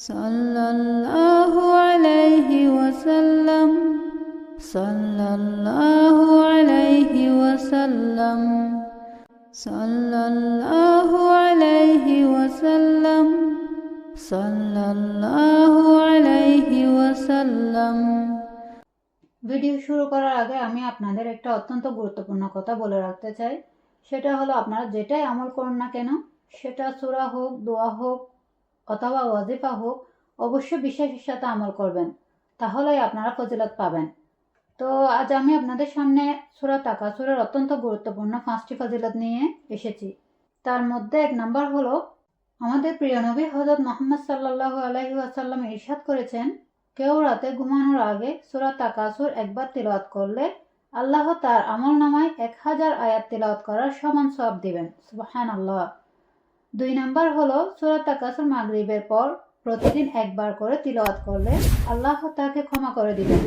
সাল্লাল্লাহু আলাইহি ওয়াসাল্লাম সাল্লাল্লাহু আলাইহি ওয়াসাল্লাম সাল্লাল্লাহু আলাইহি ওয়াসাল্লাম সাল্লাল্লাহু আলাইহি ওয়াসাল্লাম। ভিডিও শুরু করার আগে আমি আপনাদের একটা অত্যন্ত গুরুত্বপূর্ণ কথা বলে রাখতে চাই। সেটা হলো, আপনারা যেটাই আমল করুন না কেন, সেটা সূরা হোক, দোয়া হোক অথবা ওয়াজিফা হোক, অবশ্যই বিশ্বাসের সাথে আমল করবেন, তাহলেই আপনারা ফজিলত পাবেন। তো আজ আমি আপনাদের সামনে সূরা তাকাসুরের অত্যন্ত গুরুত্বপূর্ণ 5টি ফজিলত নিয়ে এসেছি। তার মধ্যে 1 নাম্বার হলো, আমাদের প্রিয় নবী হযরত মুহাম্মদ সাল্লাল্লাহু আলাইহি ওয়াসাল্লাম ইরশাদ করেছেন, কেউ রাতে ঘুমানোর আগে সূরা তাকাসুর একবার তিলাওয়াত করলে আল্লাহ তার আমলনামায় 1000 আয়াত তিলাওয়াত করার সমান সওয়াব দিবেন। সুবহানাল্লাহ। 2 নাম্বার হলো, সূরা তাকাসুর মাগরিবের পর প্রতিদিন একবার করে তিলাওয়াত করলে আল্লাহ তাকে ক্ষমা করে দিবেন।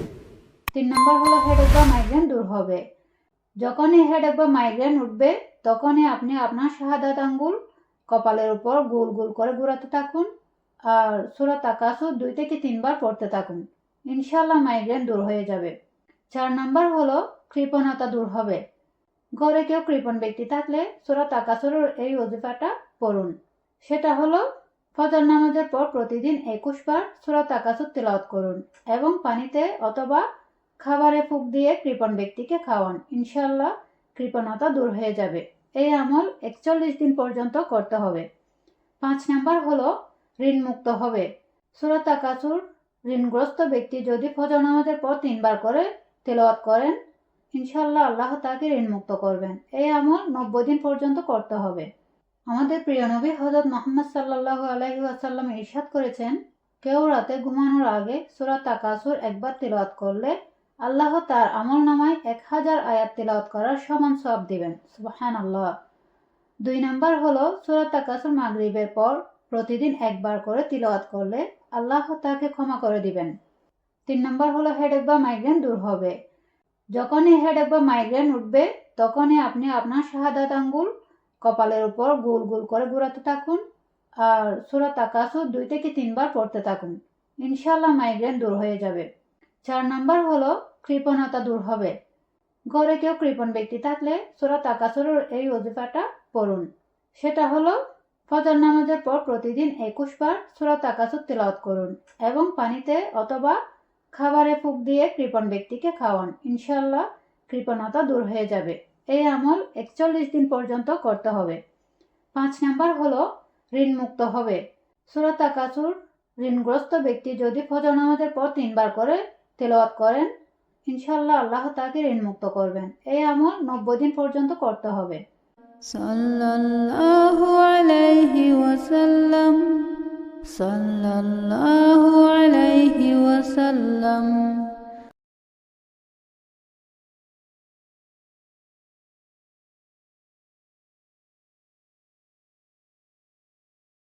3 নাম্বার হলো, হেডেক বা মাইগ্রেন দূর হবে। যখনই হেডেক বা মাইগ্রেন উঠবে, তখনই আপনি আপনার শাহাদাত আঙ্গুল কপালের উপর গোল গোল করে ঘোরাতে থাকুন আর সূরা তাকাসুর 2 থেকে 3 বার পড়তে থাকুন। ইনশাআল্লাহ মাইগ্রেন দূর হয়ে যাবে। 4 নাম্বার হলো, কৃপণতা দূর হবে। ঘরে কেউ কৃপণ ব্যক্তি থাকলে সূরা তাকাসুরের এই ওজিফাটা পড়ুন। সেটা হলো, ফজর নামাজের পর প্রতিদিন 21 বার সূরা তাকাসুর তিলাওয়াত করুন এবং পানিতে অথবা খাবারে ফুঁক দিয়ে কৃপণ ব্যক্তিকে খাওয়ান। ইনশাআল্লাহ কৃপণতা দূর হয়ে যাবে। এই আমল 41 দিন পর্যন্ত করতে হবে। 5 নাম্বার হলো, ঋণ মুক্ত হবে। সূরা তাকাসুর ঋণগ্রস্ত ব্যক্তি যদি ফজর নামাজের পর 3 বার করে তেলাওয়াত করেন, ইনশাআল্লাহ আল্লাহ তাকে ঋণ মুক্ত করবেন। এই আমল 90 দিন পর্যন্ত করতে হবে। আমাদের প্রিয় নবী হযরত মুহাম্মদ সাল্লাল্লাহু আলাইহি ওয়াসাল্লাম ইরশাদ করেছেন, কেউ রাতে ঘুমানোর আগে সূরা তাকাসুর একবার তিলাওয়াত করলে আল্লাহ তার আমলনামায় 1000 আয়াত তিলাওয়াত করার সমান সওয়াব দিবেন। সুবহানাল্লাহ। 2 নাম্বার হলো, সূরা তাকাসুর মাগরিবের পর প্রতিদিন একবার করে তিলাওয়াত করলে আল্লাহ তাকে ক্ষমা করে দিবেন। 3 নাম্বার হলো, হেডেক বা মাইগ্রেন দূর হবে। যখনই হেডেক বা মাইগ্রেন উঠবে, তখনই আপনি আপনার শাহাদাত আঙ্গুল কপালের উপর গোল গোল করে ঘোরাতে থাকুন আর সূরা তাকাসুর 2 থেকে 3 বার পড়তে থাকুন। ইনশাআল্লাহ মাইগ্রেন দূর হয়ে যাবে। 4 নাম্বার হলো, কৃপণতা দূর হবে। ঘরে কেউ কৃপণ ব্যক্তি থাকলে সূরা তাকাসুরের এই ওজিফাটা পড়ুন। সেটা হলো, ফজর নামাজের পর প্রতিদিন 21 বার সূরা তাকাসুর তিলাওয়াত করুন এবং পানিতে অথবা খাবারে ফুঁক দিয়ে কৃপণ ব্যক্তিকে খাওয়ান। ইনশাআল্লাহ কৃপণতা দূর হয়ে যাবে। এই আমল 41 দিন পর্যন্ত করতে হবে। 5 নাম্বার হলো, ঋণ মুক্ত হবে। সূরা তাকাসুর ঋণগ্রস্ত ব্যক্তি যদি ফজর নামাজের পর 3 বার করে তেলাওয়াত করেন, ইনশাআল্লাহ আল্লাহ তাকে ঋণ মুক্ত করবেন। এই আমল 90 দিন পর্যন্ত করতে হবে। সাল্লাল্লাহু আলাইহি ওয়াসাল্লাম সাল্লাল্লাহু আলাইহি ওয়াসাল্লাম।